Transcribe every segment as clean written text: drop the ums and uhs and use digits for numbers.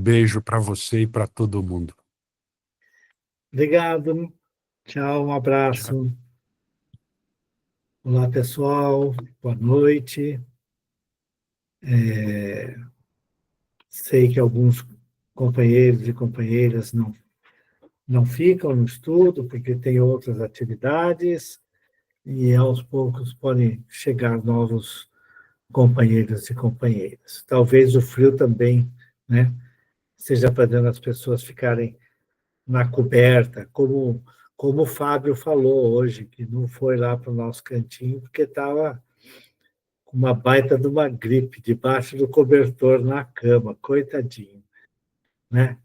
Beijo para você e para todo mundo. Obrigado. Tchau, um Tchau. abraço. Olá, pessoal. Boa noite. Sei que alguns companheiros e companheiras não ficam no estudo porque têm outras atividades e aos poucos podem chegar novos companheiros e companheiras. Talvez o frio também, né, esteja fazendo as pessoas ficarem na coberta, como o Fábio falou hoje, que não foi lá para o nosso cantinho porque estava com uma baita de uma gripe debaixo do cobertor na cama, coitadinho, né?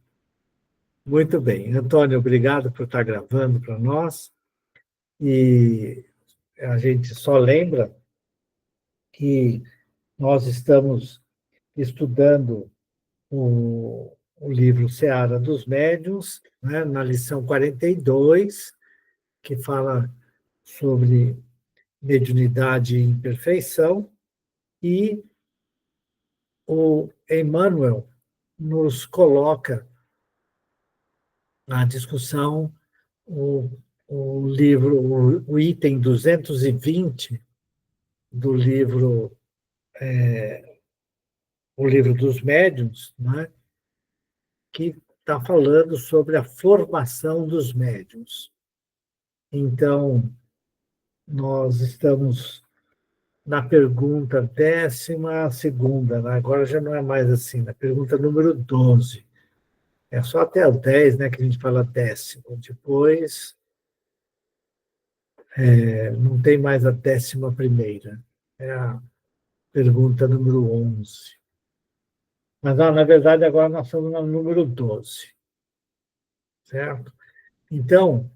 Muito bem. Antônio, obrigado por estar gravando para nós. E a gente só lembra que nós estamos estudando o livro Seara dos Médiuns, né, na lição 42, que fala sobre mediunidade e imperfeição, e o Emmanuel nos coloca na discussão o, o livro, o item 220 do livro, o livro dos médiuns, né, que está falando sobre a formação dos médiuns. Então, nós estamos na pergunta 12ª, né? Agora já não é mais assim, na pergunta número 12. É só até o 10, né, que a gente fala décimo. Depois, não tem mais a 11ª. É a pergunta número 11. Mas, na verdade, agora nós estamos no número 12, certo? Então,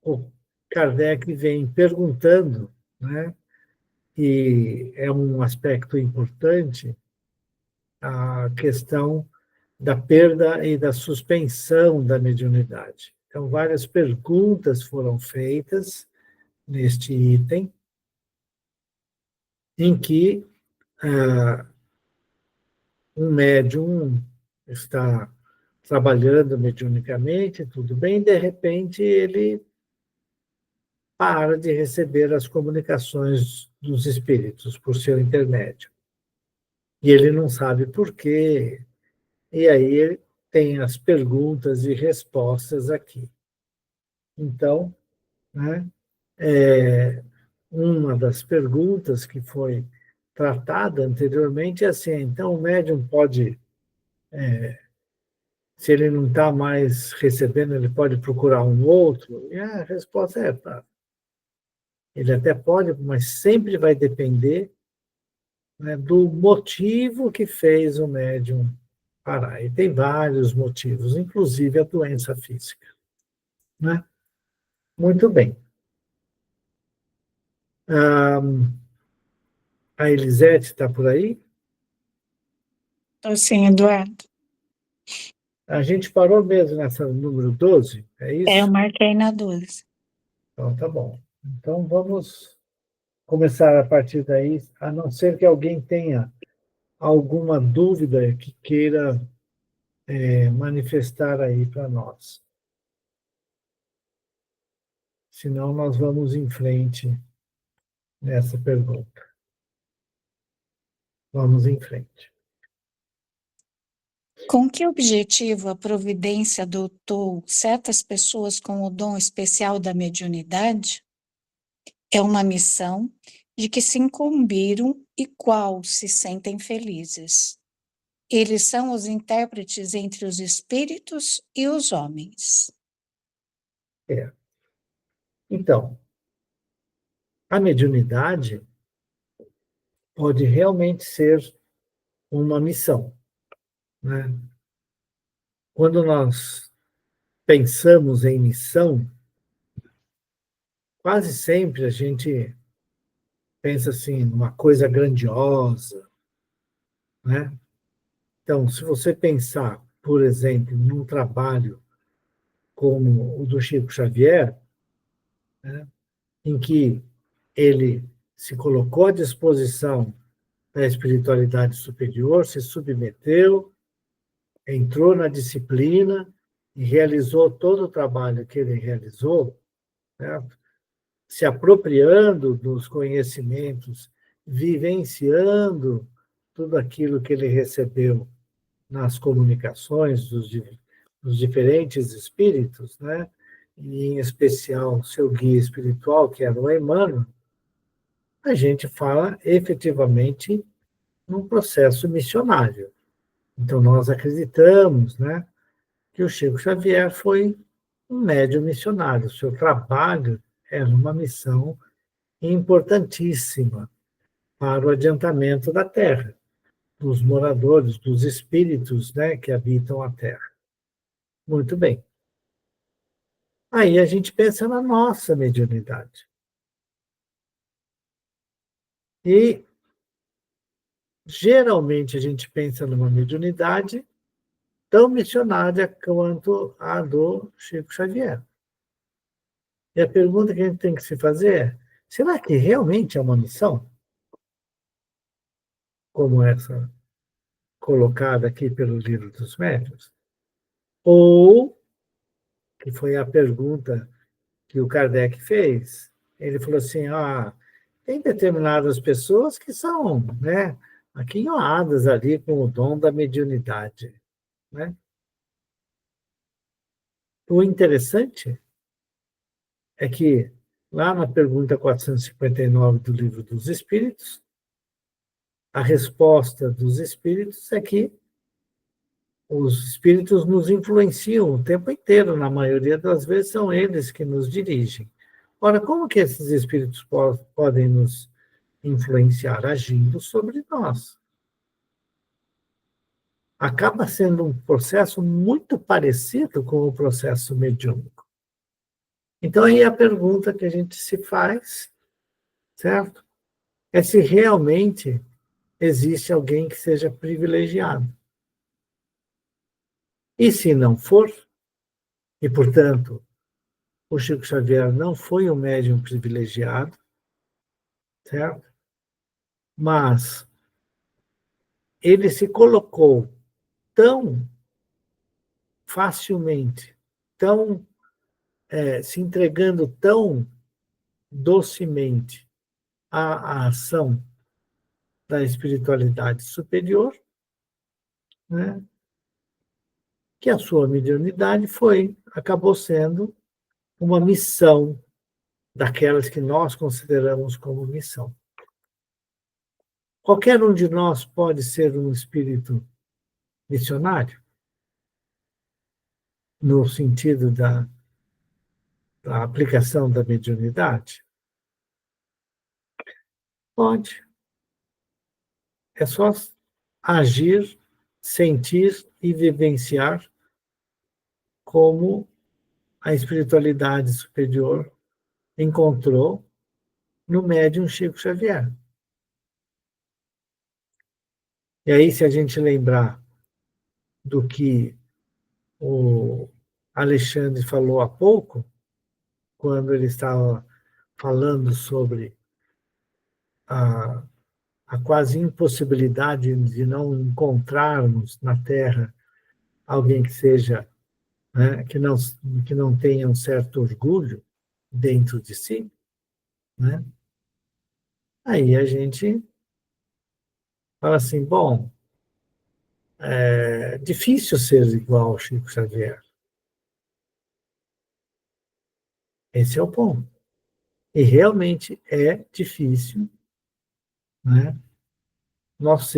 o Kardec vem perguntando, né, e é um aspecto importante, a questão da perda e da suspensão da mediunidade. Então, várias perguntas foram feitas neste item, em que um médium está trabalhando mediunicamente, tudo bem, de repente ele para de receber as comunicações dos espíritos por seu intermédio. E ele não sabe por quê. E aí ele tem as perguntas e respostas aqui. Então, né, uma das perguntas que foi tratada anteriormente é assim: então o médium pode, se ele não está mais recebendo, ele pode procurar um outro? E a resposta é: tá, ele até pode, mas sempre vai depender, né, do motivo que fez o médium parar. E tem vários motivos, inclusive a doença física, né? Muito bem. Ah, a Elisete está por aí? Estou sim, Eduardo. A gente parou mesmo nessa número 12, é Eu isso? marquei na 12. Então, tá bom. Então, vamos começar a partir daí, a não ser que alguém tenha alguma dúvida que queira manifestar aí para nós. Senão, nós vamos em frente nessa pergunta. Vamos em frente. Com que objetivo a providência dotou certas pessoas com o dom especial da mediunidade? É uma missão de que se incumbiram e qual se sentem felizes. Eles são os intérpretes entre os espíritos e os homens. Então, a mediunidade pode realmente ser uma missão, né? Quando nós pensamos em missão, quase sempre a gente pensa assim, numa coisa grandiosa, né? Então, se você pensar, por exemplo, num trabalho como o do Chico Xavier, né, em que ele se colocou à disposição da espiritualidade superior, se submeteu, entrou na disciplina e realizou todo o trabalho que ele realizou, certo? Se apropriando dos conhecimentos, vivenciando tudo aquilo que ele recebeu nas comunicações dos diferentes espíritos, né? E em especial seu guia espiritual, que era o Emmanuel, a gente fala efetivamente num processo missionário. Então, nós acreditamos, né, que o Chico Xavier foi um médium missionário. O seu trabalho era uma missão importantíssima para o adiantamento da Terra, dos moradores, dos espíritos, né, que habitam a Terra. Muito bem. Aí a gente pensa na nossa mediunidade. E, geralmente, a gente pensa numa mediunidade tão missionária quanto a do Chico Xavier. E a pergunta que a gente tem que se fazer é: será que realmente é uma missão? Como essa colocada aqui pelo Livro dos Médiuns? Ou, que foi a pergunta que o Kardec fez, ele falou assim: tem determinadas pessoas que são, né, aquinhoadas ali com o dom da mediunidade, né? O interessante é que, lá na pergunta 459 do Livro dos Espíritos, a resposta dos espíritos é que os espíritos nos influenciam o tempo inteiro, na maioria das vezes são eles que nos dirigem. Ora, como que esses espíritos podem nos influenciar? Agindo sobre nós. Acaba sendo um processo muito parecido com o processo mediúnico. Então, aí a pergunta que a gente se faz, certo? É se realmente existe alguém que seja privilegiado. E se não for, e, portanto, o Chico Xavier não foi um médium privilegiado, certo? Mas ele se colocou tão facilmente, tão se entregando tão docemente à ação da espiritualidade superior, né, que a sua mediunidade acabou sendo uma missão daquelas que nós consideramos como missão. Qualquer um de nós pode ser um espírito missionário, no sentido da aplicação da mediunidade? Pode. É só agir, sentir e vivenciar como a espiritualidade superior encontrou no médium Chico Xavier. E aí, se a gente lembrar do que o Alexandre falou há pouco, quando ele estava falando sobre a, a quase impossibilidade de não encontrarmos na Terra alguém que seja, né, que não tenha um certo orgulho dentro de si, né? Aí a gente fala assim: bom, é difícil ser igual ao Chico Xavier. Esse é o ponto. E realmente é difícil, né, nós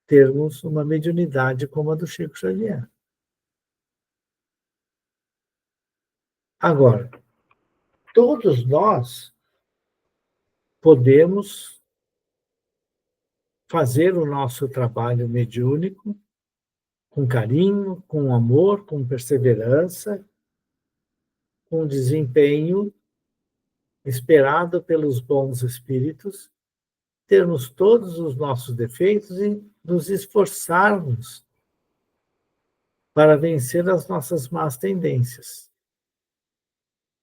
termos uma mediunidade como a do Chico Xavier. Agora, todos nós podemos fazer o nosso trabalho mediúnico com carinho, com amor, com perseverança, com desempenho esperado pelos bons espíritos, termos todos os nossos defeitos e nos esforçarmos para vencer as nossas más tendências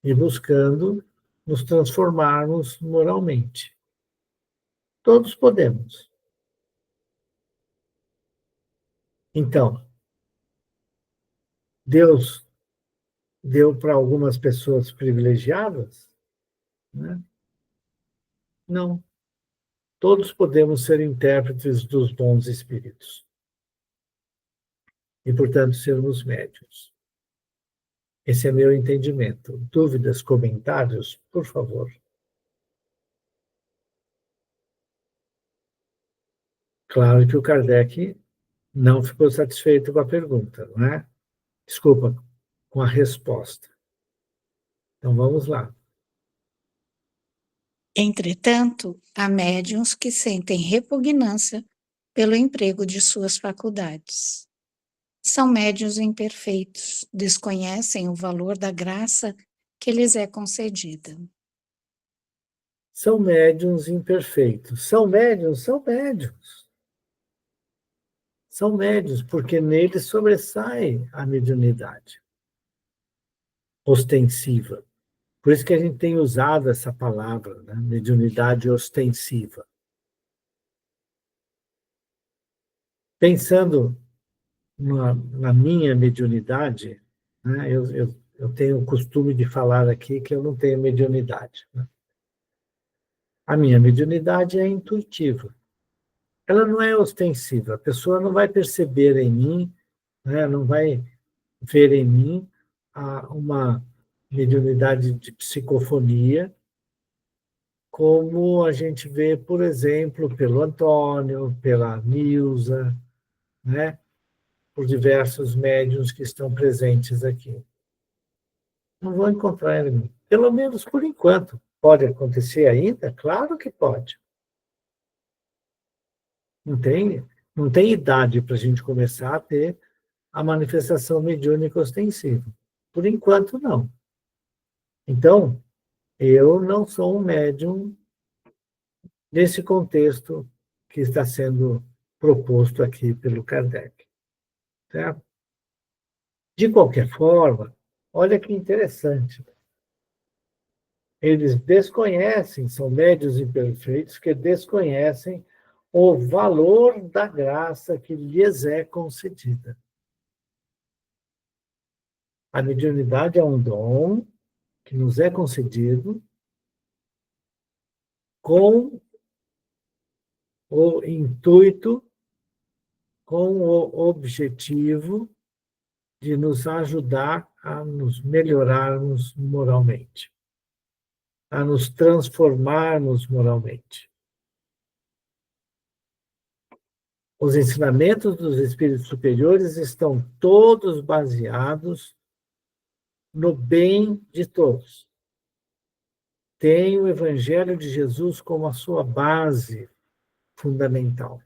e buscando nos transformarmos moralmente. Todos podemos. Então, Deus deu para algumas pessoas privilegiadas? Né? Não. Todos podemos ser intérpretes dos bons espíritos. E, portanto, sermos médiuns. Esse é meu entendimento. Dúvidas, comentários, por favor. Claro que o Kardec não ficou satisfeito com a pergunta, não é? Desculpa, com a resposta. Então vamos lá. Entretanto, há médiuns que sentem repugnância pelo emprego de suas faculdades. São médiuns imperfeitos, desconhecem o valor da graça que lhes é concedida. São médiuns imperfeitos. São médiuns? São médiuns. São médiuns, porque neles sobressai a mediunidade ostensiva. Por isso que a gente tem usado essa palavra, né? Mediunidade ostensiva. Pensando na minha mediunidade, né? Eu tenho o costume de falar aqui que eu não tenho mediunidade. Né? A minha mediunidade é intuitiva. Ela não é ostensiva. A pessoa não vai perceber em mim, né? Não vai ver em mim uma mediunidade de psicofonia, como a gente vê, por exemplo, pelo Antônio, pela Nilza, né? Por diversos médiuns que estão presentes aqui. Não vou encontrar em mim, pelo menos por enquanto. Pode acontecer ainda? Claro que pode. Não tem idade para a gente começar a ter a manifestação mediúnica ostensiva. Por enquanto, não. Então, eu não sou um médium nesse contexto que está sendo proposto aqui pelo Kardec. Certo? De qualquer forma, olha que interessante. Eles desconhecem, são médiuns imperfeitos que desconhecem o valor da graça que lhes é concedida. A mediunidade é um dom que nos é concedido com o intuito, com o objetivo de nos ajudar a nos melhorarmos moralmente, a nos transformarmos moralmente. Os ensinamentos dos espíritos superiores estão todos baseados no bem de todos. Tem o Evangelho de Jesus como a sua base fundamental.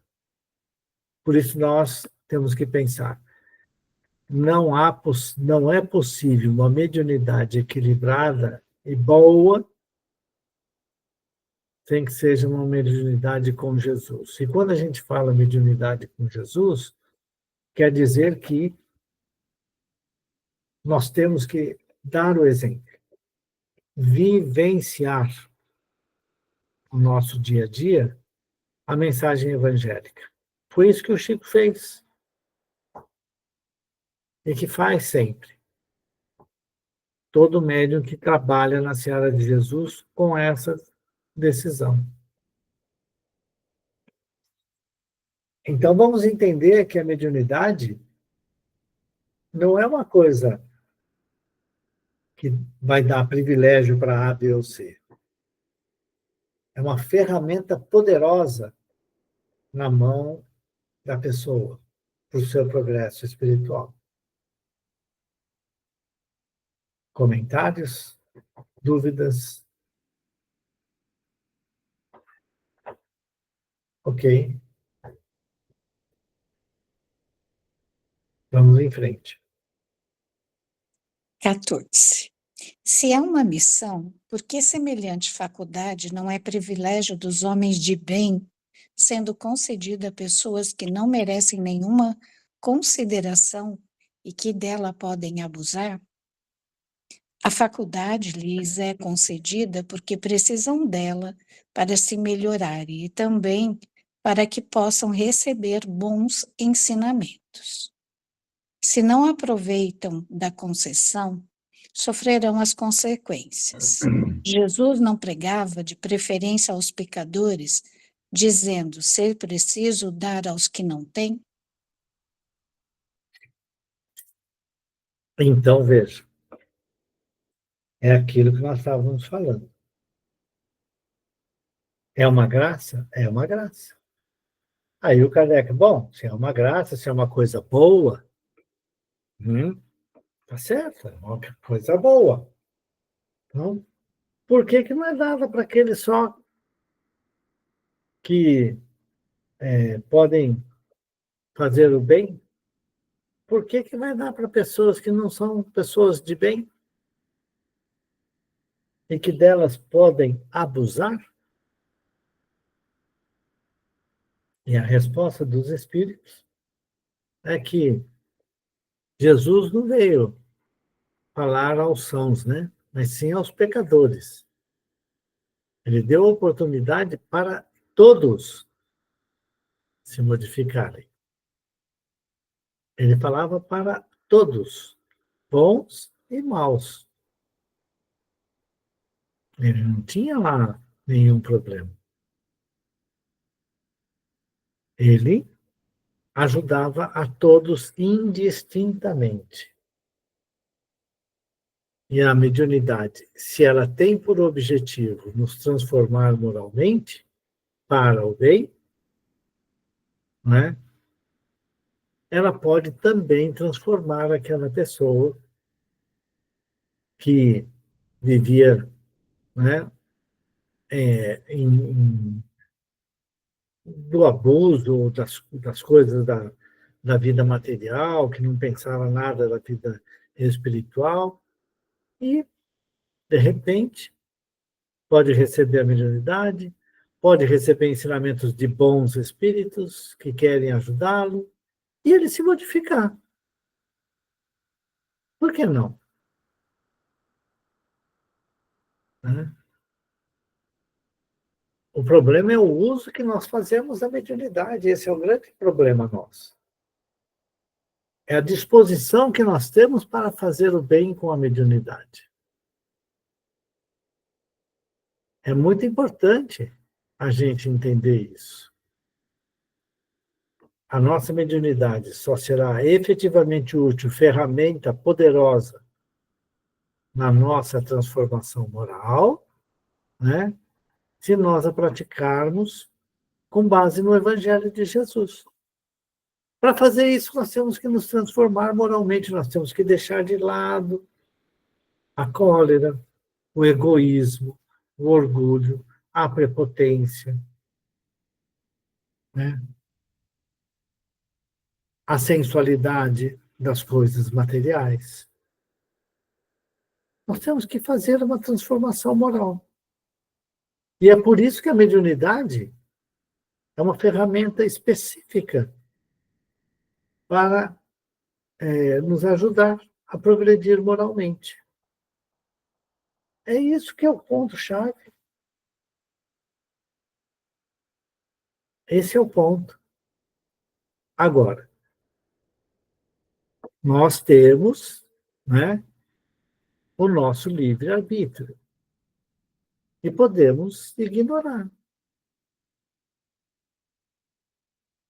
Por isso nós temos que pensar, não é possível uma mediunidade equilibrada e boa sem que seja uma mediunidade com Jesus. E quando a gente fala mediunidade com Jesus, quer dizer que nós temos que dar o exemplo, vivenciar no nosso dia a dia a mensagem evangélica. Foi isso que o Chico fez. E que faz sempre. Todo médium que trabalha na seara de Jesus com essa decisão. Então vamos entender que a mediunidade não é uma coisa que vai dar privilégio para A, B ou C. É uma ferramenta poderosa na mão da pessoa, para o seu progresso espiritual. Comentários? Dúvidas? Ok. Vamos em frente. 14. Se é uma missão, por que semelhante faculdade não é privilégio dos homens de bem, sendo concedida a pessoas que não merecem nenhuma consideração e que dela podem abusar? A faculdade lhes é concedida porque precisam dela para se melhorarem e também para que possam receber bons ensinamentos. se não aproveitam da concessão, sofrerão as consequências. Jesus não pregava de preferência aos pecadores, dizendo ser preciso dar aos que não têm? Então, veja, é aquilo que nós estávamos falando. É uma graça? É uma graça. Aí o Kardec, bom, se é uma graça, se é uma coisa boa, tá certo, é uma coisa boa. Então, por que não é dada para aqueles só que podem fazer o bem? Por que vai dar para pessoas que não são pessoas de bem e que delas podem abusar? E a resposta dos espíritos é que Jesus não veio falar aos sãos, né? Mas sim aos pecadores. Ele deu oportunidade para todos se modificarem. Ele falava para todos, bons e maus. Ele não tinha lá nenhum problema. Ele ajudava a todos indistintamente. E a mediunidade, se ela tem por objetivo nos transformar moralmente para o bem, né, ela pode também transformar aquela pessoa que vivia, né, do abuso das coisas da vida material, que não pensava nada da vida espiritual, e, de repente, pode receber a mediunidade, pode receber ensinamentos de bons espíritos que querem ajudá-lo, e ele se modificar. Por que não? Né? O problema é o uso que nós fazemos da mediunidade, esse é o grande problema nosso. É a disposição que nós temos para fazer o bem com a mediunidade. É muito importante a gente entender isso. A nossa mediunidade só será efetivamente útil, ferramenta poderosa na nossa transformação moral, né, se nós a praticarmos com base no Evangelho de Jesus. Para fazer isso, nós temos que nos transformar moralmente, nós temos que deixar de lado a cólera, o egoísmo, o orgulho, a prepotência, né? A sensualidade das coisas materiais. Nós temos que fazer uma transformação moral. E é por isso que a mediunidade é uma ferramenta específica para nos ajudar a progredir moralmente. É isso que é o ponto-chave. Esse é o ponto. Agora, nós temos, né, o nosso livre-arbítrio e podemos ignorar.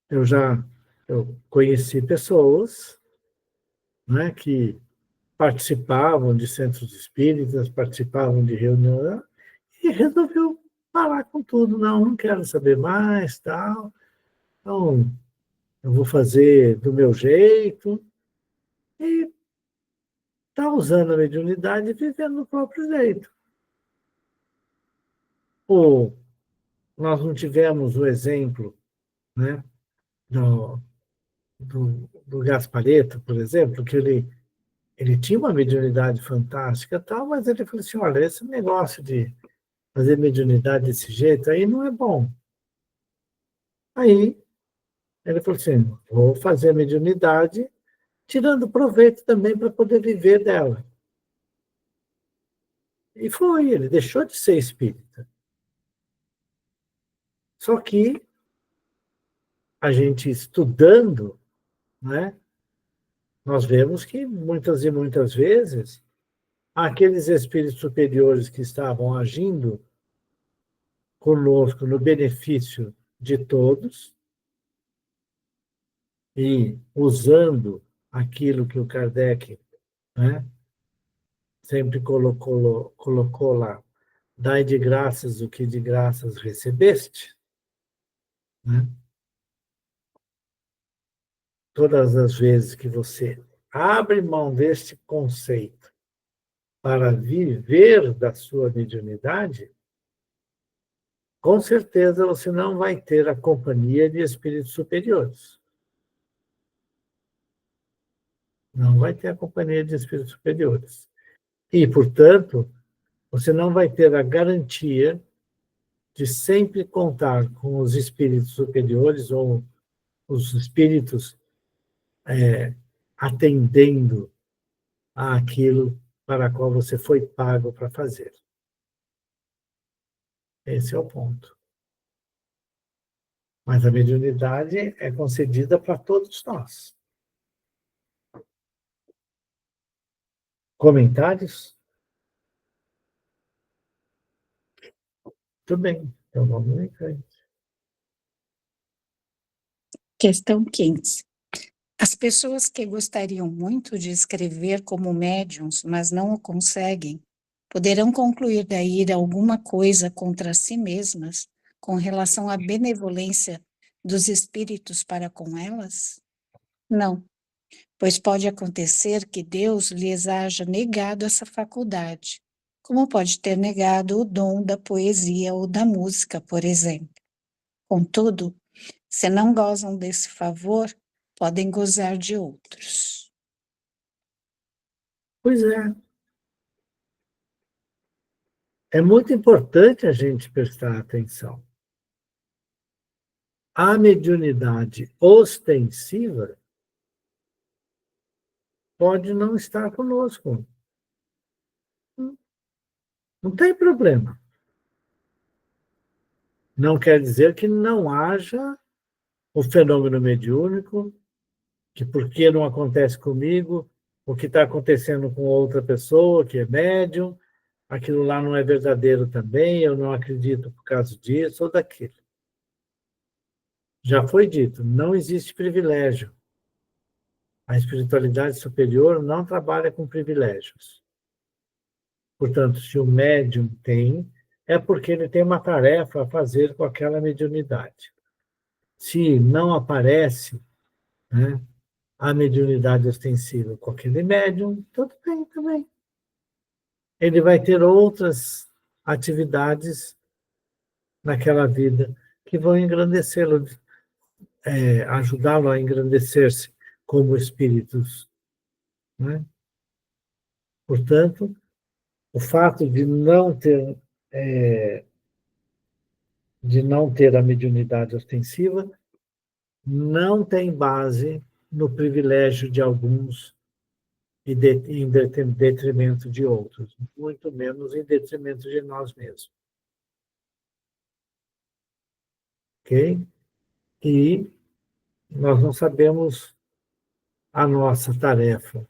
Eu conheci pessoas, né, que participavam de centros espíritas, participavam de reuniões, e resolveu parar com tudo. Não quero saber mais, tal. Então, eu vou fazer do meu jeito. E está usando a mediunidade e vivendo do próprio jeito. Ou nós não tivemos o exemplo, né, do Gasparetto, por exemplo, que ele tinha uma mediunidade fantástica, tal, mas ele falou assim, olha, esse negócio de fazer mediunidade desse jeito aí não é bom. Aí ele falou assim, vou fazer a mediunidade tirando proveito também para poder viver dela. E foi, ele deixou de ser espírita. Só que a gente estudando, né, nós vemos que muitas e muitas vezes aqueles espíritos superiores que estavam agindo conosco no benefício de todos e usando aquilo que o Kardec, né, sempre colocou lá, dai de graças o que de graças recebeste, né? Todas as vezes que você abre mão deste conceito para viver da sua mediunidade, com certeza você não vai ter a companhia de espíritos superiores. Não vai ter a companhia de espíritos superiores. E, portanto, você não vai ter a garantia de sempre contar com os espíritos superiores ou os espíritos atendendo àquilo para qual você foi pago para fazer. Esse é o ponto. Mas a mediunidade é concedida para todos nós. Comentários? Tudo bem, então vamos em frente. Questão 15. As pessoas que gostariam muito de escrever como médiuns, mas não o conseguem, poderão concluir daí alguma coisa contra si mesmas com relação à benevolência dos espíritos para com elas? Não, pois pode acontecer que Deus lhes haja negado essa faculdade, como pode ter negado o dom da poesia ou da música, por exemplo. Contudo, se não gozam desse favor, podem gozar de outros. Pois é. É muito importante a gente prestar atenção. A mediunidade ostensiva pode não estar conosco. Não tem problema. Não quer dizer que não haja o fenômeno mediúnico, que porque não acontece comigo, o que está acontecendo com outra pessoa que é médium, aquilo lá não é verdadeiro também, eu não acredito por causa disso ou daquilo. Já foi dito, não existe privilégio. A espiritualidade superior não trabalha com privilégios. Portanto, se o médium tem, é porque ele tem uma tarefa a fazer com aquela mediunidade. Se não aparece, né, a mediunidade ostensiva com aquele médium, tudo bem também. Ele vai ter outras atividades naquela vida que vão engrandecê-lo, ajudá-lo a engrandecer-se como espíritos, né? Portanto, o fato de não ter a mediunidade ostensiva não tem base no privilégio de alguns e em detrimento de outros, muito menos em detrimento de nós mesmos. Ok? E nós não sabemos a nossa tarefa,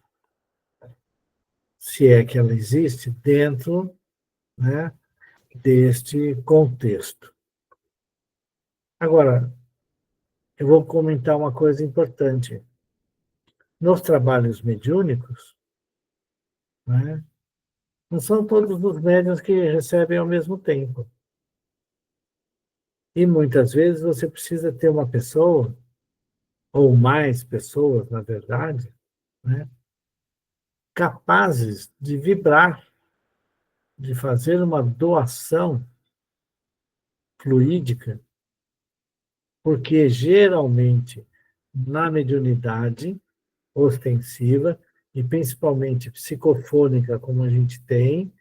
se é que ela existe, dentro, né, deste contexto. Agora, eu vou comentar uma coisa importante. Nos trabalhos mediúnicos, né, não são todos os médiuns que recebem ao mesmo tempo. E muitas vezes você precisa ter uma pessoa, ou mais pessoas, na verdade, né, capazes de vibrar, de fazer uma doação fluídica, porque geralmente na mediunidade ostensiva, e principalmente psicofônica, como a gente tem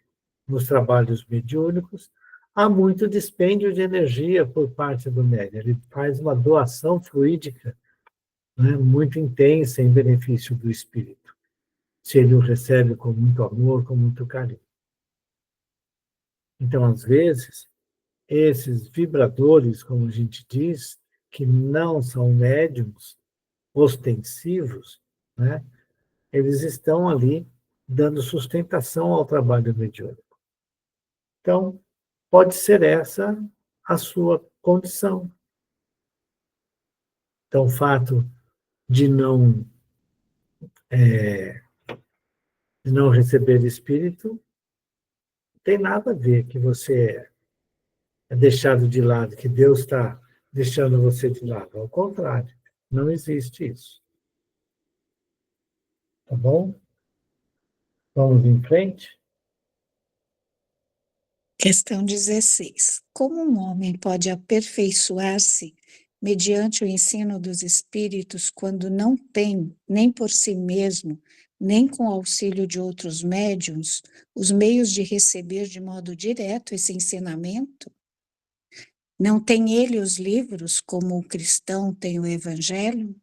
nos trabalhos mediúnicos, há muito dispêndio de energia por parte do médium. Ele faz uma doação fluídica, né, muito intensa em benefício do espírito, se ele o recebe com muito amor, com muito carinho. Então, às vezes, esses vibradores, como a gente diz, que não são médiums ostensivos, né, eles estão ali dando sustentação ao trabalho mediúnico. Então, pode ser essa a sua condição. Então, o fato de não receber espírito tem nada a ver que você é deixado de lado, que Deus está deixando você de lado. Ao contrário, não existe isso. Tá bom? Vamos em frente? Questão 16. Como um homem pode aperfeiçoar-se mediante o ensino dos espíritos quando não tem, nem por si mesmo, nem com o auxílio de outros médiuns, os meios de receber de modo direto esse ensinamento? Não tem ele os livros, como o cristão tem o Evangelho?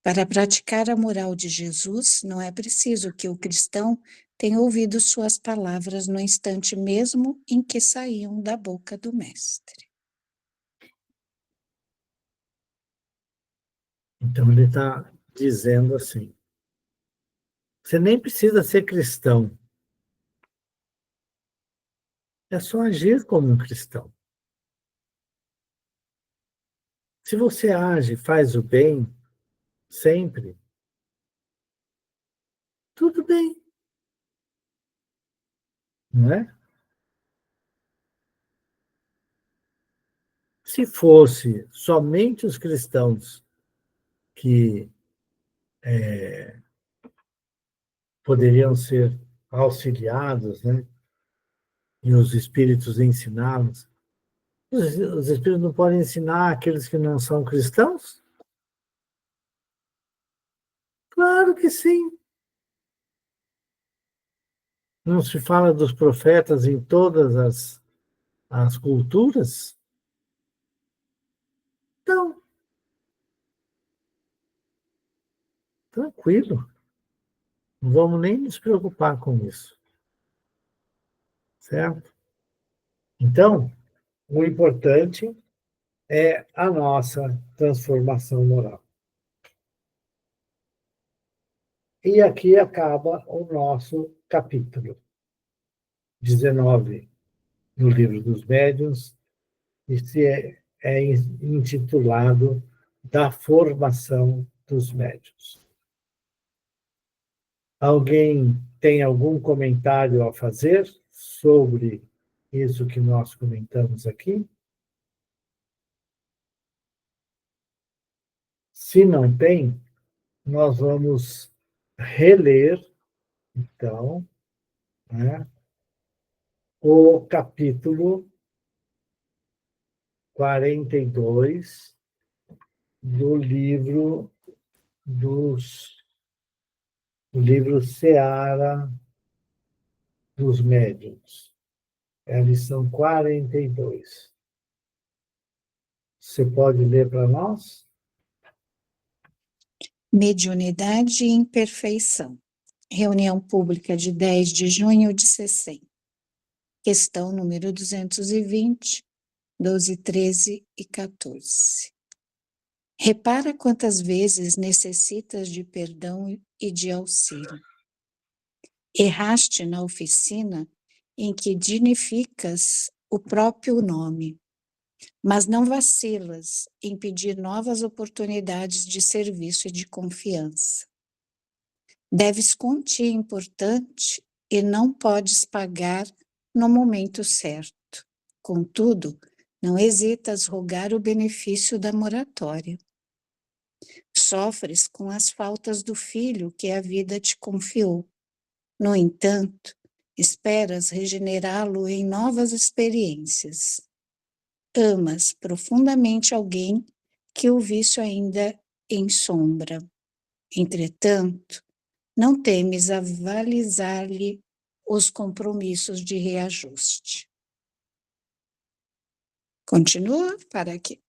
Para praticar a moral de Jesus, não é preciso que o cristão tenha ouvido suas palavras no instante mesmo em que saíam da boca do Mestre. Então, ele está dizendo assim, você nem precisa ser cristão, é só agir como um cristão. Se você age, faz o bem, sempre, tudo bem, não é? Se fosse somente os cristãos que poderiam ser auxiliados, né? E os espíritos ensiná-los, os espíritos não podem ensinar aqueles que não são cristãos? Claro que sim. Não se fala dos profetas em todas as culturas? Então, tranquilo. Não vamos nem nos preocupar com isso. Certo? Então, o importante é a nossa transformação moral. E aqui acaba o nosso capítulo 19 no Livro dos Médiuns, e é intitulado Da Formação dos Médiuns. Alguém tem algum comentário a fazer sobre isso que nós comentamos aqui? Se não tem, nós vamos reler, então, né, o capítulo 42 do livro Seara dos Médiuns. É a lição 42. Você pode ler para nós? Mediunidade e imperfeição. Reunião pública de 10 de junho de 60. Questão número 220, 12, 13 e 14. Repara quantas vezes necessitas de perdão e de auxílio. Erraste na oficina em que dignificas o próprio nome, mas não vacilas em pedir novas oportunidades de serviço e de confiança. Deves quantia importante e não podes pagar no momento certo. Contudo, não hesitas rogar o benefício da moratória. Sofres com as faltas do filho que a vida te confiou. No entanto, esperas regenerá-lo em novas experiências. Amas profundamente alguém que o vício ainda ensombra. Entretanto, não temes avalizar-lhe os compromissos de reajuste. Continua para aqui.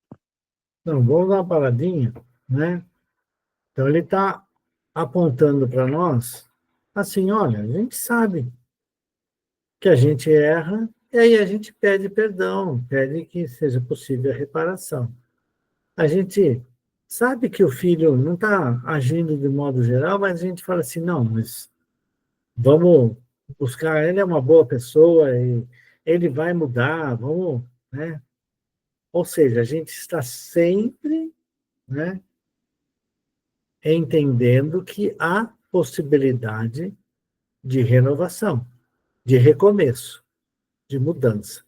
Não, vamos dar uma paradinha, né? Então, ele está apontando para nós, assim, olha, a gente sabe que a gente erra, e aí a gente pede perdão, pede que seja possível a reparação. A gente sabe que o filho não está agindo de modo geral, mas a gente fala assim, não, mas vamos buscar, ele é uma boa pessoa, e ele vai mudar, vamos, né? Ou seja, a gente está sempre, né, entendendo que há possibilidade de renovação, de recomeço, de mudança,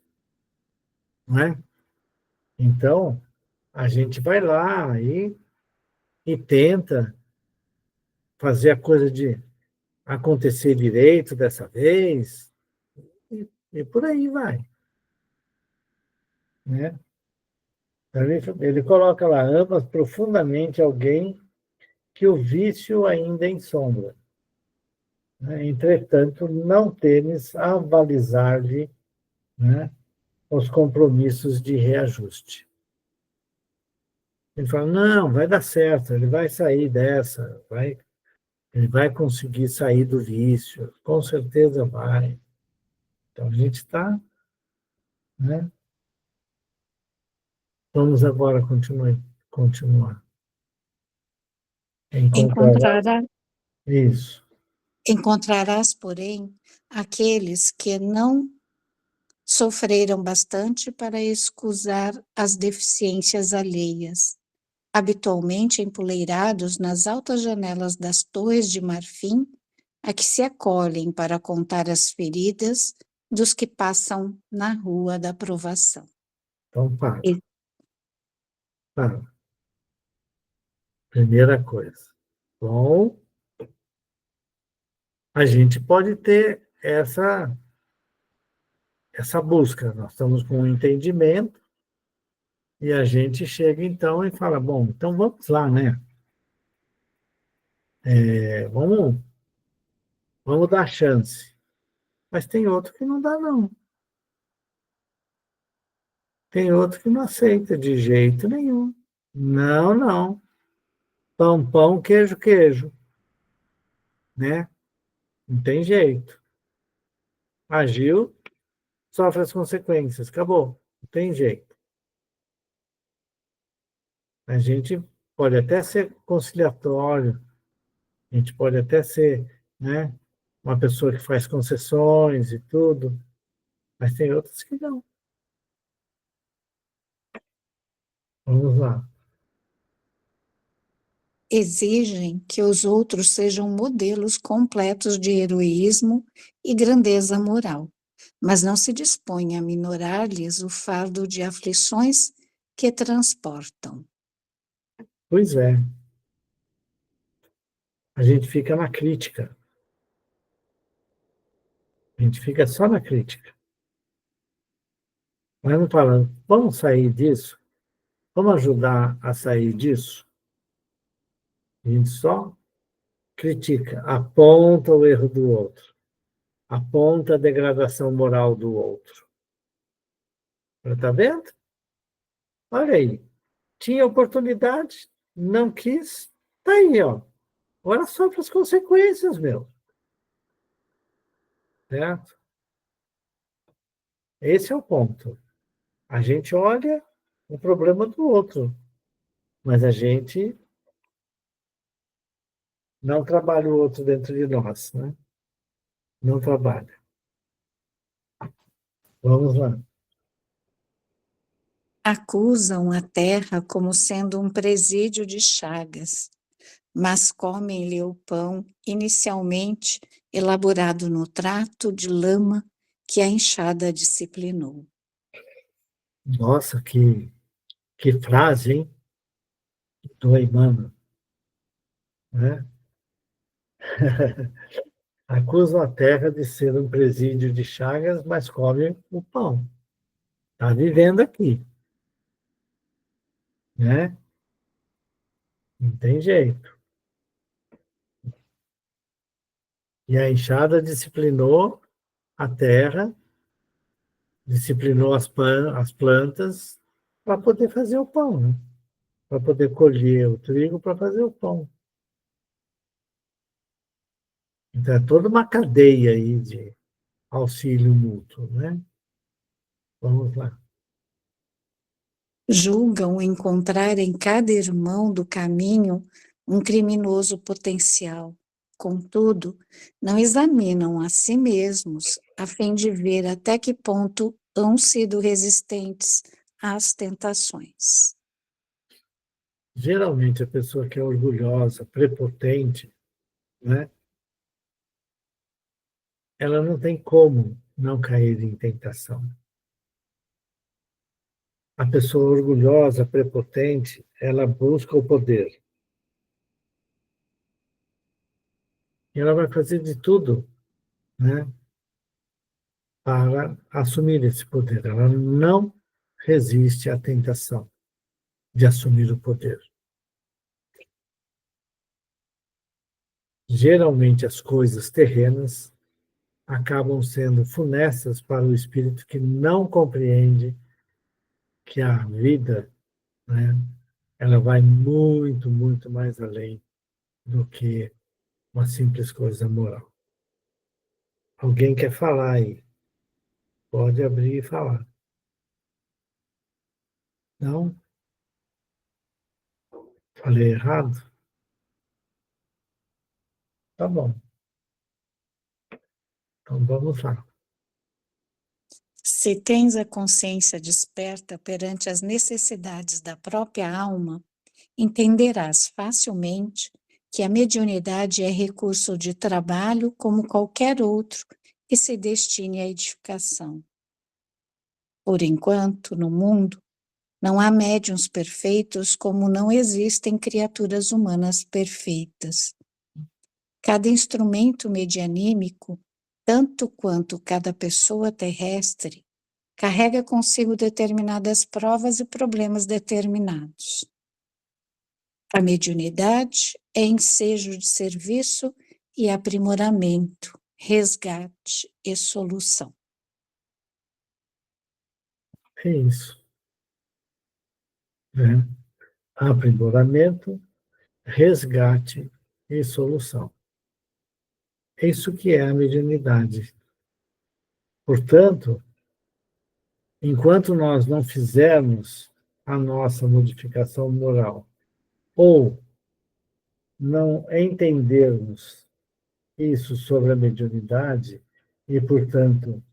não é? Então, a gente vai lá e tenta fazer a coisa de acontecer direito dessa vez, e por aí vai, né? Então, ele coloca lá, amas profundamente alguém que o vício ainda ensombra, né? Entretanto, não temes avalizar-lhe, né, os compromissos de reajuste. Ele fala, não, vai dar certo, ele vai sair dessa, ele vai conseguir sair do vício, com certeza vai. Então, a gente está, né? Vamos agora continuar. Encontrarás Encontrará, isso. encontrarás, porém, aqueles que não sofreram bastante para escusar as deficiências alheias, habitualmente empoleirados nas altas janelas das torres de marfim, a que se acolhem para contar as feridas dos que passam na rua da provação. Então, para. E- Para. Primeira coisa. Bom, a gente pode ter essa busca. Nós estamos com um entendimento e a gente chega então e fala, bom, então vamos lá, né? Vamos dar chance. Mas tem outro que não dá, não. Tem outro que não aceita de jeito nenhum. Não, não. Pão, pão, queijo, queijo. Né? Não tem jeito. Agiu, sofre as consequências. Acabou. Não tem jeito. A gente pode até ser conciliatório, a gente pode até ser, né, uma pessoa que faz concessões e tudo, mas tem outras que não. Vamos lá. Exigem que os outros sejam modelos completos de heroísmo e grandeza moral, mas não se dispõem a minorar-lhes o fardo de aflições que transportam. Pois é. A gente fica na crítica. A gente fica só na crítica. Mas não falando, vamos sair disso? Vamos ajudar a sair disso? A gente só critica, aponta o erro do outro, aponta a degradação moral do outro. Está vendo? Olha aí. Tinha oportunidade, não quis, tá aí, ó. Agora sofre as consequências, meu. Certo? Esse é o ponto. A gente olha o problema do outro, mas a gente não trabalha o outro dentro de nós, né? Não trabalha. Vamos lá. Acusam a terra como sendo um presídio de chagas, mas comem-lhe o pão inicialmente elaborado no trato de lama que a enxada disciplinou. Nossa, que frase, hein? Do Emmanuel, né? Acusam a terra de ser um presídio de chagas, mas come o pão. Está vivendo aqui, né? Não tem jeito. E a enxada disciplinou a terra, disciplinou as plantas para poder fazer o pão, né? Para poder colher o trigo para fazer o pão. Então, é toda uma cadeia aí de auxílio mútuo, né? Vamos lá. Julgam encontrar em cada irmão do caminho um criminoso potencial. Contudo, não examinam a si mesmos a fim de ver até que ponto hão sido resistentes às tentações. Geralmente, a pessoa que é orgulhosa, prepotente, né? Ela não tem como não cair em tentação. A pessoa orgulhosa, prepotente, ela busca o poder. E ela vai fazer de tudo, né, para assumir esse poder. Ela não resiste à tentação de assumir o poder. Geralmente, as coisas terrenas acabam sendo funestas para o espírito que não compreende que a vida, né, ela vai muito, muito mais além do que uma simples coisa moral. Alguém quer falar aí? Pode abrir e falar. Não? Falei errado? Tá bom. Então vamos lá. Se tens a consciência desperta perante as necessidades da própria alma, entenderás facilmente que a mediunidade é recurso de trabalho como qualquer outro que se destine à edificação. Por enquanto, no mundo, não há médiuns perfeitos como não existem criaturas humanas perfeitas. Cada instrumento medianímico, tanto quanto cada pessoa terrestre, carrega consigo determinadas provas e problemas determinados. A mediunidade é ensejo de serviço e aprimoramento, resgate e solução. É isso. Né? Aprimoramento, resgate e solução. É isso que é a mediunidade. Portanto, enquanto nós não fizermos a nossa modificação moral ou não entendermos isso sobre a mediunidade e, portanto,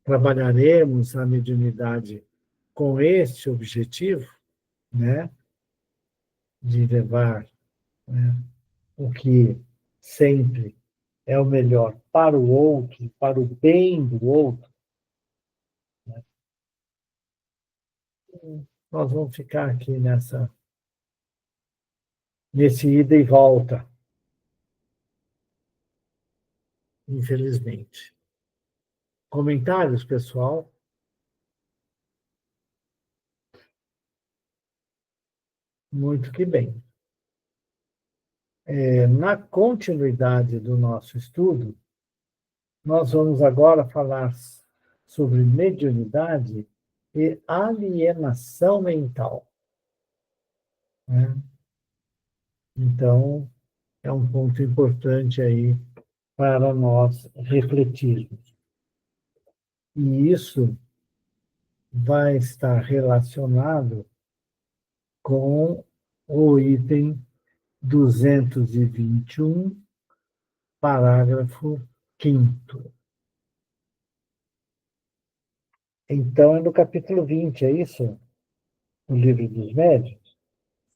trabalharemos a mediunidade com este objetivo, né, de levar, né, o que sempre é o melhor para o outro, para o bem do outro, né, nós vamos ficar aqui nesse ida e volta, infelizmente. Comentários, pessoal? Muito que bem. Na continuidade do nosso estudo, nós vamos agora falar sobre mediunidade e alienação mental, né? Então, é um ponto importante aí para nós refletirmos. E isso vai estar relacionado com o item 221, parágrafo 5º. Então, é no capítulo 20, é isso? O Livro dos Médiuns?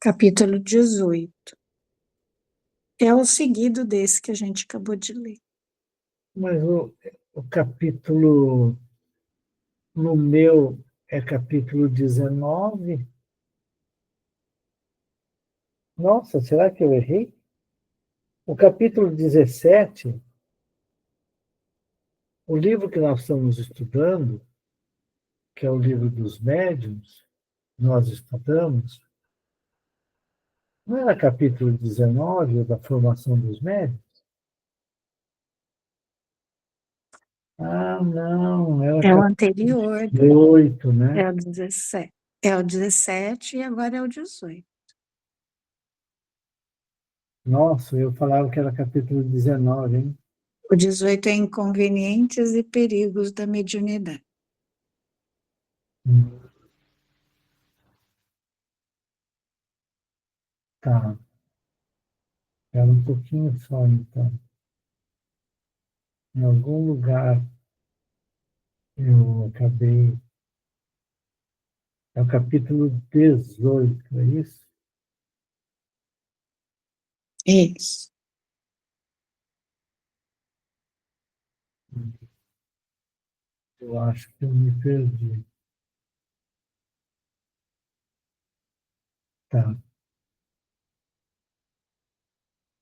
Capítulo 18. É o seguido desse que a gente acabou de ler. Mas o capítulo, no meu, é capítulo 19. Nossa, será que eu errei? O capítulo 17, o livro que nós estamos estudando, que é o Livro dos Médiuns, nós estudamos, não era capítulo 19, o da formação dos médiuns? Ah, não, era É o capítulo anterior, 18, né? é o 17. É o 17 e agora é o 18. Nossa, eu falava que era capítulo 19, hein? O 18 é inconvenientes e perigos da mediunidade. Tá. Era um pouquinho só, então. Em algum lugar eu acabei. É o capítulo 18, é isso? Isso. Eu acho que eu me perdi. Tá.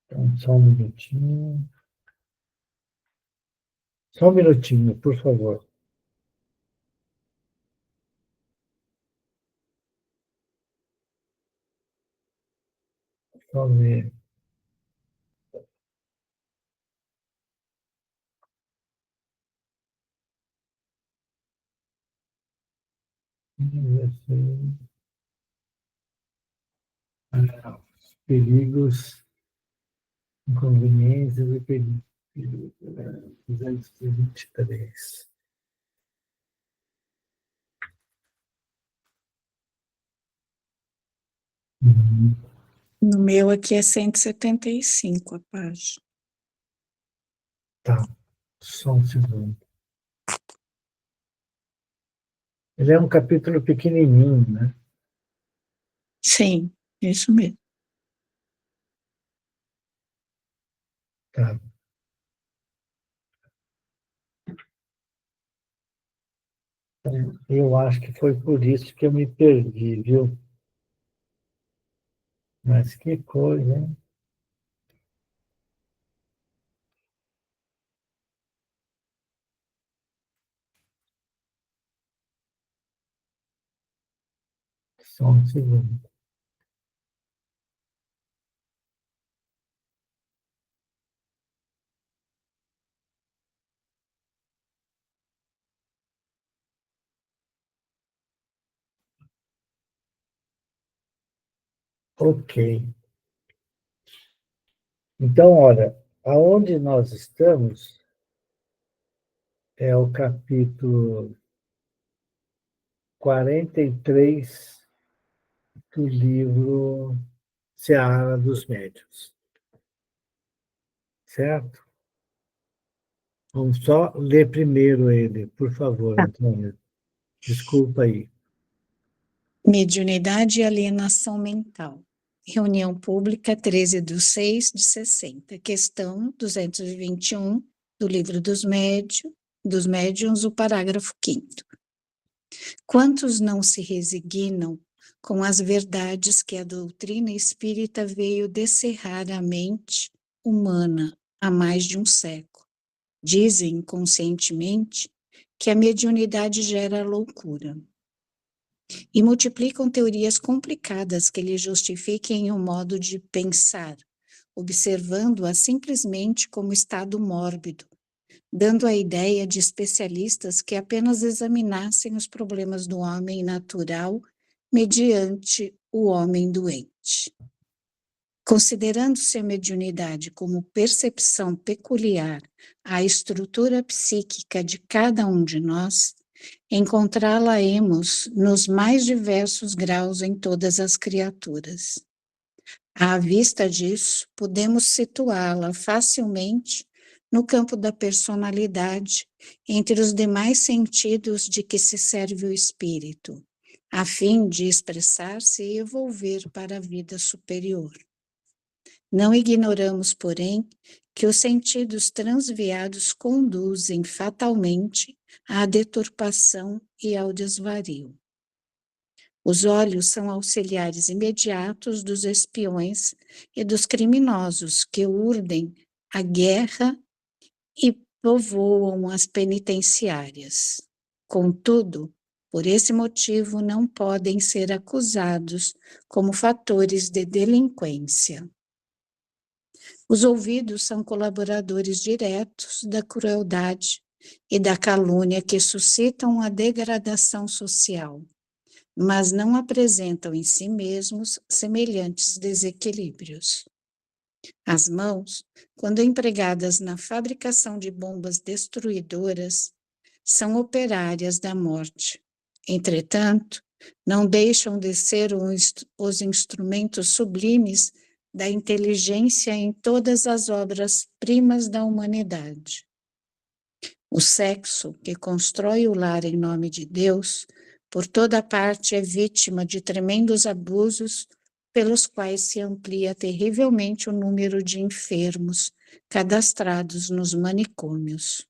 Então, só um minutinho. Só um minutinho, por favor. Só ver. Os perigos, inconveniências e perigos. 223. Uhum. No meu aqui é 175 a página. Tá, só um segundo. Ele é um capítulo pequenininho, né? Sim, isso mesmo. Tá. Então, eu acho que foi por isso que eu me perdi, viu? Mas que coisa, hein? Só um segundo. Ok. Então, olha, aonde nós estamos é o capítulo 43 do livro Seara dos Médiuns, certo? Vamos só ler primeiro ele, por favor, Tá. Antônio. Desculpa aí. Mediunidade e alienação mental. Reunião pública 13/6/60. Questão 221 do livro dos médiuns, o parágrafo 5º. Quantos não se resignam com as verdades que a doutrina espírita veio descerrar à mente humana há mais de um século? Dizem conscientemente que a mediunidade gera loucura e multiplicam teorias complicadas que lhe justifiquem o modo de pensar, observando-a simplesmente como estado mórbido, dando a ideia de especialistas que apenas examinassem os problemas do homem natural mediante o homem doente. Considerando-se a mediunidade como percepção peculiar à estrutura psíquica de cada um de nós, encontrá-la-emos nos mais diversos graus em todas as criaturas. À vista disso, podemos situá-la facilmente no campo da personalidade, entre os demais sentidos de que se serve o espírito, a fim de expressar-se e evolver para a vida superior. Não ignoramos, porém, que os sentidos transviados conduzem fatalmente à deturpação e ao desvario. Os olhos são auxiliares imediatos dos espiões e dos criminosos que urdem a guerra e povoam as penitenciárias. Contudo, por esse motivo, não podem ser acusados como fatores de delinquência. Os ouvidos são colaboradores diretos da crueldade e da calúnia que suscitam a degradação social, mas não apresentam em si mesmos semelhantes desequilíbrios. As mãos, quando empregadas na fabricação de bombas destruidoras, são operárias da morte. Entretanto, não deixam de ser os instrumentos sublimes da inteligência em todas as obras-primas da humanidade. O sexo, que constrói o lar em nome de Deus, por toda parte é vítima de tremendos abusos pelos quais se amplia terrivelmente o número de enfermos cadastrados nos manicômios.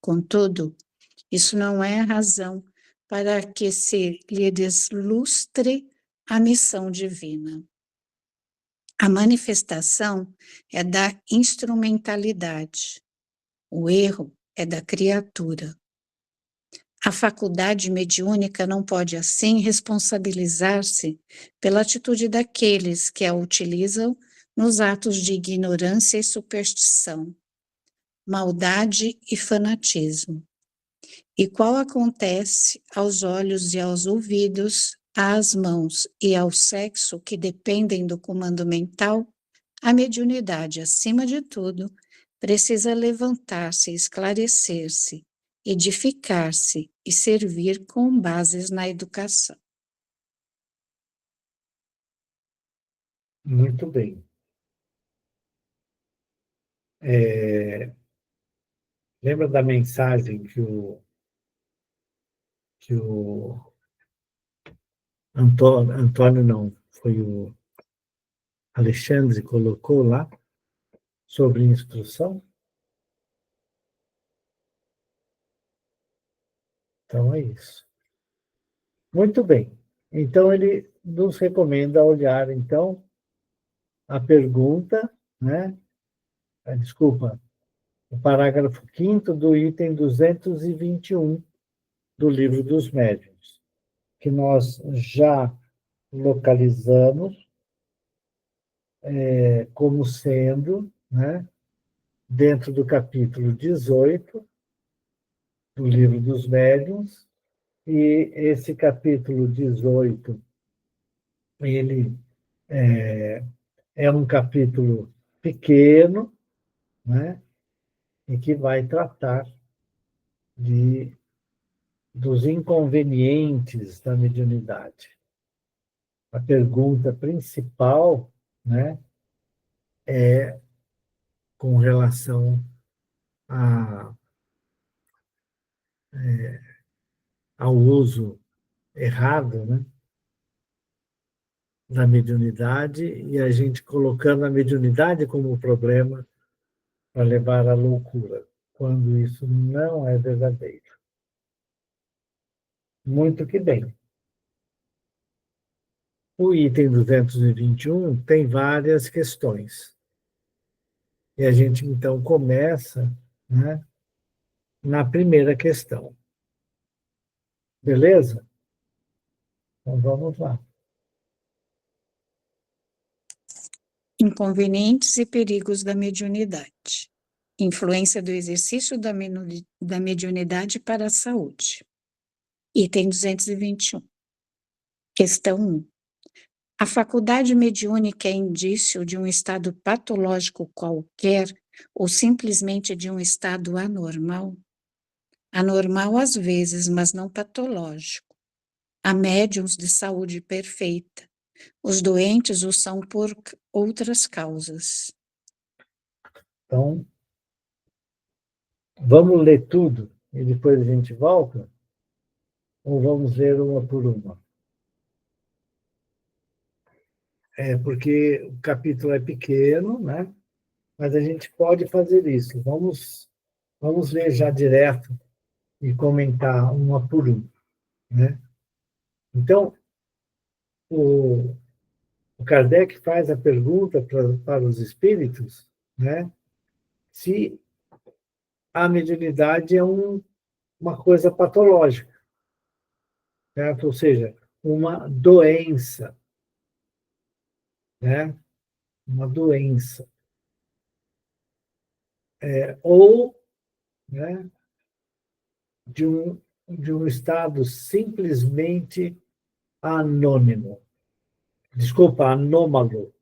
Contudo, isso não é razão para que se lhe deslustre a missão divina. A manifestação é da instrumentalidade. O erro é da criatura. A faculdade mediúnica não pode, assim, responsabilizar-se pela atitude daqueles que a utilizam nos atos de ignorância e superstição, maldade e fanatismo, e qual acontece aos olhos e aos ouvidos, às mãos e ao sexo que dependem do comando mental, a mediunidade, acima de tudo, precisa levantar-se, esclarecer-se, edificar-se e servir com bases na educação. Muito bem. Lembra da mensagem que o Antônio não, foi o Alexandre colocou lá sobre instrução? Então é isso. Muito bem. Então ele nos recomenda olhar então a pergunta, né? Desculpa, o parágrafo 5º do item 221 do Livro dos Médiuns, que nós já localizamos como sendo, né, dentro do capítulo 18 do Livro dos Médiuns, e esse capítulo 18, ele é um capítulo pequeno, né, e que vai tratar dos inconvenientes da mediunidade. A pergunta principal, né, é com relação ao uso errado, né, da mediunidade, e a gente colocando a mediunidade como problema para levar à loucura, quando isso não é verdadeiro. Muito que bem. O item 221 tem várias questões. E a gente, então, começa, né, na primeira questão. Beleza? Então, vamos lá. Inconvenientes e perigos da mediunidade. Influência do exercício da mediunidade para a saúde. Item 221. Questão 1. A faculdade mediúnica é indício de um estado patológico qualquer ou simplesmente de um estado anormal? Anormal às vezes, mas não patológico. Há médiuns de saúde perfeita. Os doentes o são por outras causas. Então, vamos ler tudo e depois a gente volta? Ou vamos ler uma por uma? Porque o capítulo é pequeno, né? Mas a gente pode fazer isso. Vamos ler já direto e comentar uma por uma, né? Então, o Kardec faz a pergunta para os espíritos, né? Se a mediunidade é uma coisa patológica, certo? Ou seja, uma doença, né? Uma doença. Ou, né, de um estado simplesmente anônimo. Desculpa, anômalo,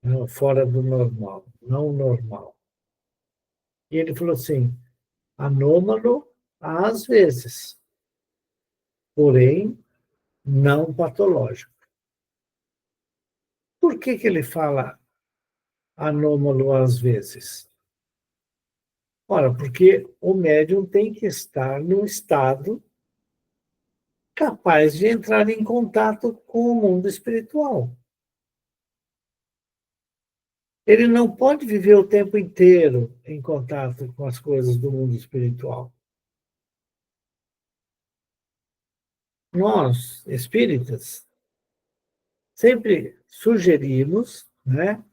né, fora do normal, não normal. E ele falou assim, anômalo às vezes, porém, não patológico. Por que ele fala anômalo às vezes? Ora, porque o médium tem que estar num estado capaz de entrar em contato com o mundo espiritual. Ele não pode viver o tempo inteiro em contato com as coisas do mundo espiritual. Nós, espíritas, sempre sugerimos, né,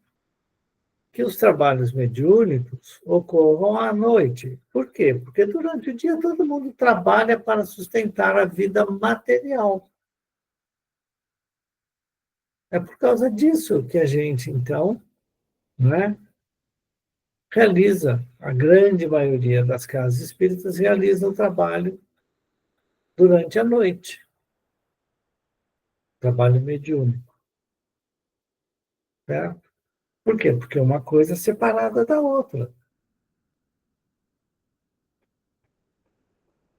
que os trabalhos mediúnicos ocorram à noite. Por quê? Porque durante o dia todo mundo trabalha para sustentar a vida material. É por causa disso que a gente, então, né, realiza, a grande maioria das casas espíritas realiza o trabalho durante a noite, trabalho mediúnico. Certo? Por quê? Porque é uma coisa separada da outra.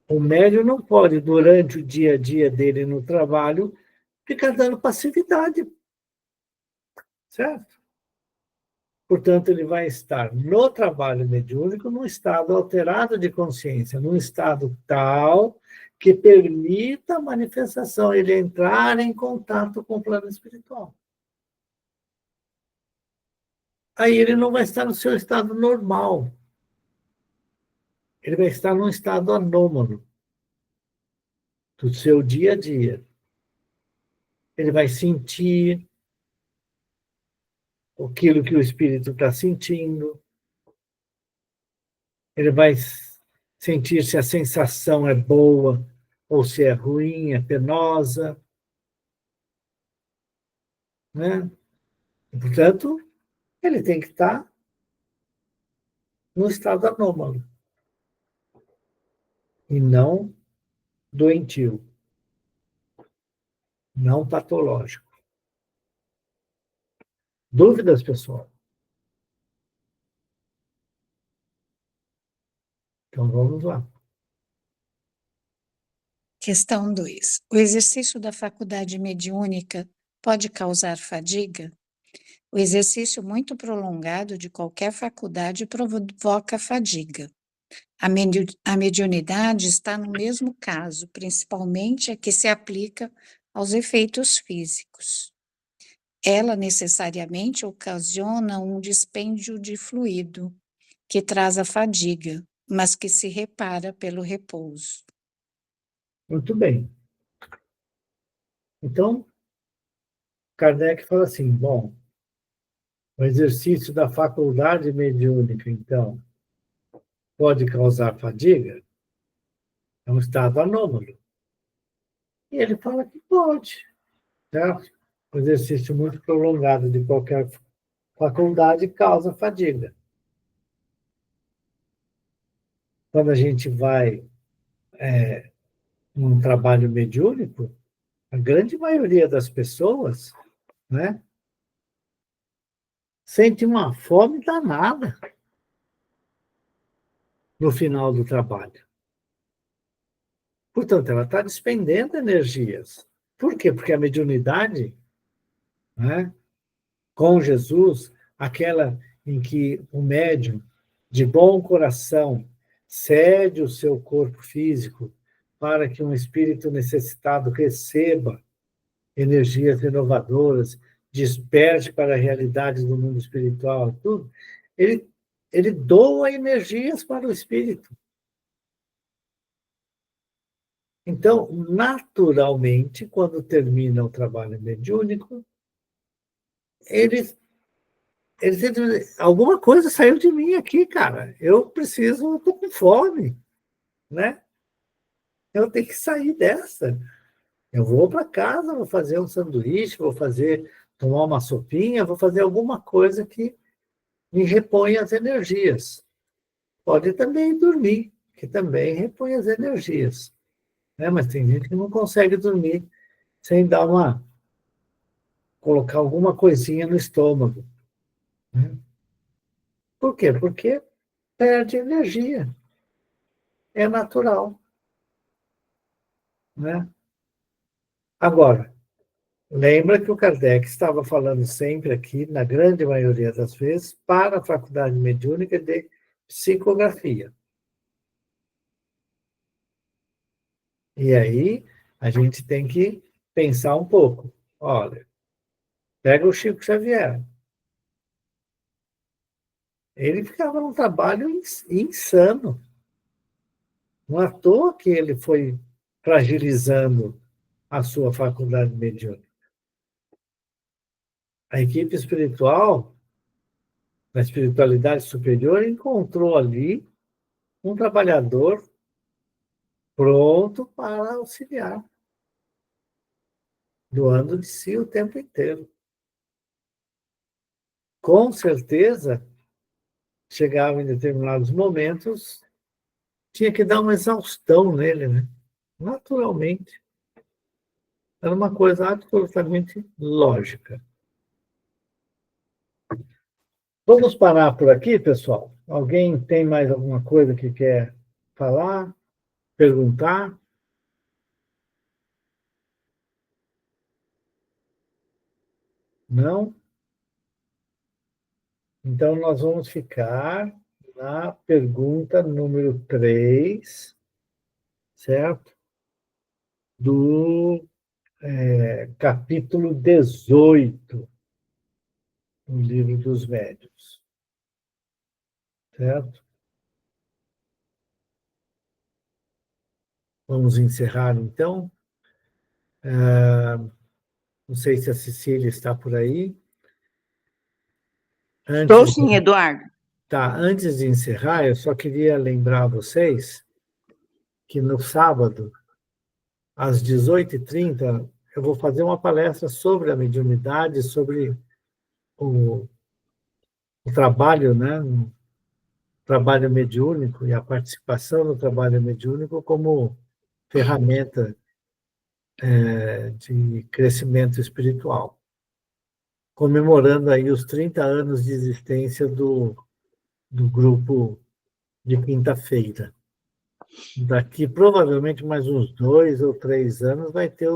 O médium não pode, durante o dia a dia dele no trabalho, ficar dando passividade, certo? Portanto, ele vai estar no trabalho mediúnico num estado alterado de consciência, num estado tal que permita a manifestação, ele entrar em contato com o plano espiritual. Aí ele não vai estar no seu estado normal. Ele vai estar num estado anômalo do seu dia a dia. Ele vai sentir aquilo que o espírito está sentindo, ele vai sentir se a sensação é boa ou se é ruim, é penosa, né? E, portanto, ele tem que estar no estado anômalo e não doentio, não patológico. Dúvidas, pessoal? Então vamos lá. Questão 2. O exercício da faculdade mediúnica pode causar fadiga? O exercício muito prolongado de qualquer faculdade provoca fadiga. A mediunidade está no mesmo caso, principalmente a que se aplica aos efeitos físicos. Ela necessariamente ocasiona um dispêndio de fluido, que traz a fadiga, mas que se repara pelo repouso. Muito bem. Então, Kardec fala assim, bom, o exercício da faculdade mediúnica, então, pode causar fadiga? É um estado anômalo. E ele fala que pode, certo? O exercício muito prolongado de qualquer faculdade causa fadiga. Quando a gente vai num trabalho mediúnico, a grande maioria das pessoas, né, sente uma fome danada no final do trabalho. Portanto, ela está despendendo energias. Por quê? Porque a mediunidade, né, com Jesus, aquela em que o médium, de bom coração, cede o seu corpo físico para que um espírito necessitado receba energias renovadoras, desperte para a realidade do mundo espiritual, tudo, ele, ele doa energias para o espírito. Então, naturalmente, quando termina o trabalho mediúnico, ele diz, alguma coisa saiu de mim aqui, cara. Eu preciso, eu estou com fome, né? Eu tenho que sair dessa. Eu vou para casa, vou fazer um sanduíche, tomar uma sopinha, vou fazer alguma coisa que me repõe as energias. Pode também dormir, que também repõe as energias. Né? Mas tem gente que não consegue dormir sem colocar alguma coisinha no estômago. Né? Por quê? Porque perde energia. É natural. Né? Agora, lembra que o Kardec estava falando sempre aqui, na grande maioria das vezes, para a faculdade mediúnica de psicografia. E aí, a gente tem que pensar um pouco. Olha, pega o Chico Xavier. Ele ficava num trabalho insano. Não é à toa que ele foi fragilizando a sua faculdade mediúnica. A equipe espiritual, na espiritualidade superior, encontrou ali um trabalhador pronto para auxiliar, doando de si o tempo inteiro. Com certeza, chegava em determinados momentos, tinha que dar uma exaustão nele, né? Naturalmente. Era uma coisa absolutamente lógica. Vamos parar por aqui, pessoal? Alguém tem mais alguma coisa que quer falar, perguntar? Não? Então, nós vamos ficar na pergunta número 3, certo? Do capítulo 18, do Livro dos Médiuns. Certo? Vamos encerrar, então. Não sei se a Cecília está por aí. Estou sim, Eduardo. Antes de encerrar, eu só queria lembrar vocês que no sábado, às 18h30, eu vou fazer uma palestra sobre a mediunidade, sobre o trabalho, né? O trabalho mediúnico e a participação no trabalho mediúnico como ferramenta de crescimento espiritual, comemorando aí os 30 anos de existência do grupo de quinta-feira. Daqui, provavelmente, mais uns 2 ou 3 anos, vai ter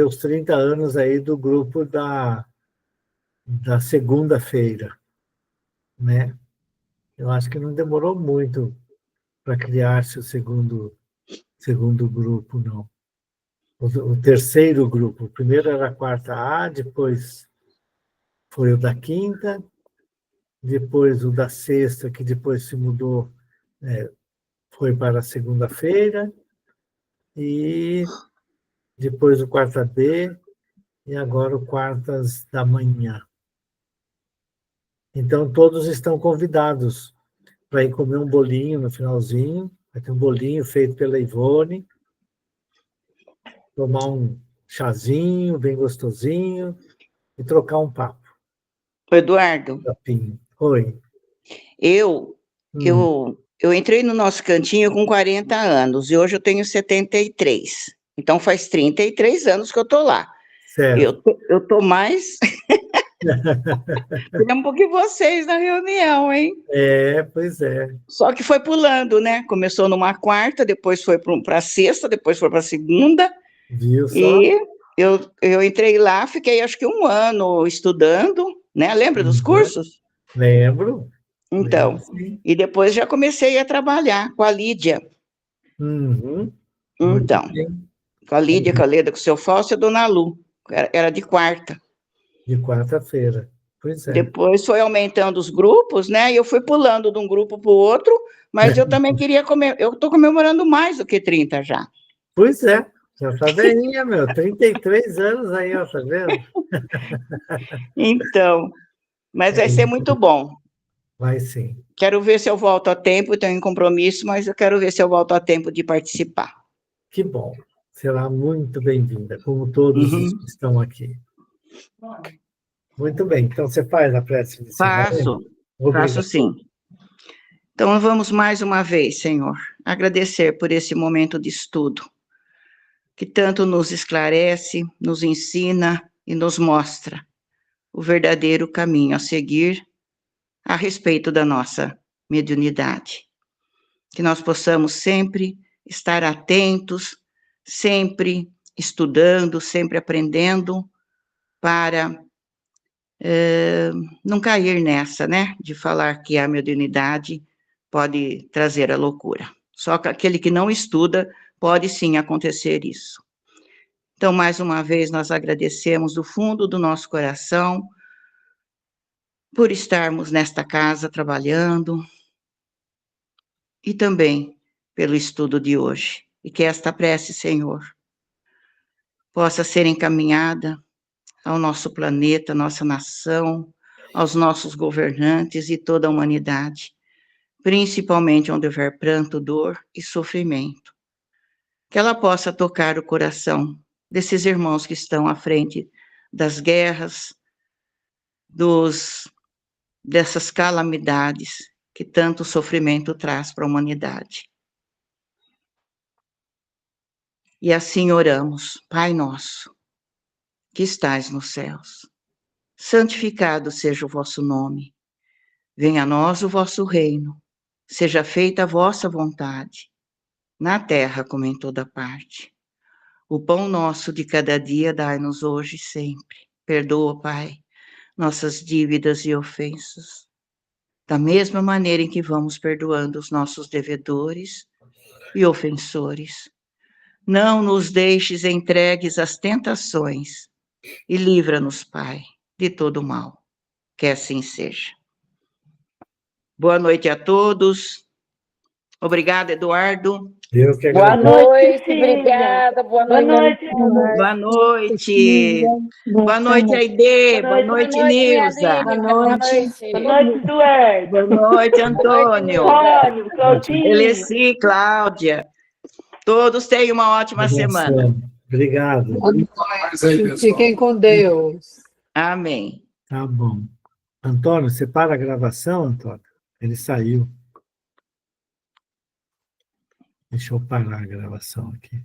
os 30 anos aí do grupo da segunda-feira, né? Eu acho que não demorou muito para criar-se o segundo grupo, não. O terceiro grupo. O primeiro era a quarta A, depois foi o da quinta, depois o da sexta, que depois se mudou, foi para a segunda-feira, e depois o quarta B, e agora o quartas da manhã. Então, todos estão convidados para ir comer um bolinho no finalzinho. Vai ter um bolinho feito pela Ivone, tomar um chazinho bem gostosinho e trocar um papo. Eduardo, Oi. eu entrei no nosso cantinho com 40 anos e hoje eu tenho 73. Então faz 33 anos que eu estou lá. Certo. Eu estou mais tempo que vocês na reunião, hein? Pois é. Só que foi pulando, né? Começou numa quarta, depois foi para a sexta, depois foi para a segunda. Viu só? E eu entrei lá, fiquei acho que 1 ano estudando, né? Lembra dos cursos? Lembro. Então, Lembro, e depois já comecei a trabalhar com a Lídia. Uhum. Então, com a Lídia, com a Leda, com o seu Fausto e a Dona Lu. Era de quarta. De quarta-feira. Pois é. Depois foi aumentando os grupos, né? E eu fui pulando de um grupo para o outro, mas eu também queria eu estou comemorando mais do que 30 já. Pois é. Já está velhinha, 33 anos aí, ó, tá vendo? Então, mas vai ser muito bom. Vai sim. Quero ver se eu volto a tempo, tenho um compromisso, mas eu quero ver se eu volto a tempo de participar. Que bom. Será muito bem-vinda, como todos os que estão aqui. Muito bem. Então, você faz a prece de encerramento? Faço sim. Então, vamos mais uma vez, Senhor, agradecer por esse momento de estudo, que tanto nos esclarece, nos ensina e nos mostra o verdadeiro caminho a seguir a respeito da nossa mediunidade. Que nós possamos sempre estar atentos, sempre estudando, sempre aprendendo, para não cair nessa, né, de falar que a mediunidade pode trazer a loucura. Só que aquele que não estuda, pode sim acontecer isso. Então, mais uma vez, nós agradecemos do fundo do nosso coração por estarmos nesta casa trabalhando e também pelo estudo de hoje. E que esta prece, Senhor, possa ser encaminhada ao nosso planeta, à nossa nação, aos nossos governantes e toda a humanidade, principalmente onde houver pranto, dor e sofrimento. Que ela possa tocar o coração desses irmãos que estão à frente das guerras, dessas calamidades que tanto sofrimento traz para a humanidade. E assim oramos, Pai nosso, que estais nos céus, santificado seja o vosso nome, venha a nós o vosso reino, seja feita a vossa vontade, na terra como em toda parte. O pão nosso de cada dia dai-nos hoje e sempre. Perdoa, Pai, nossas dívidas e ofensas, da mesma maneira em que vamos perdoando os nossos devedores e ofensores. Não nos deixes entregues às tentações e livra-nos, Pai, de todo mal. Que assim seja. Boa noite a todos. Obrigada, Eduardo. Eu que Boa agradeço. noite, obrigada. Boa noite. Boa noite. Boa noite, Aide. Boa noite, Nilza. Boa noite. Boa noite, Eduardo. Boa noite, Antônio. Antônio, Claudinho. Eleci, Cláudia. Todos tenham uma ótima semana. Obrigado. Fiquem com Deus. Amém. Tá bom. Antônio, você para a gravação, Antônio? Ele saiu. Deixa eu parar a gravação aqui.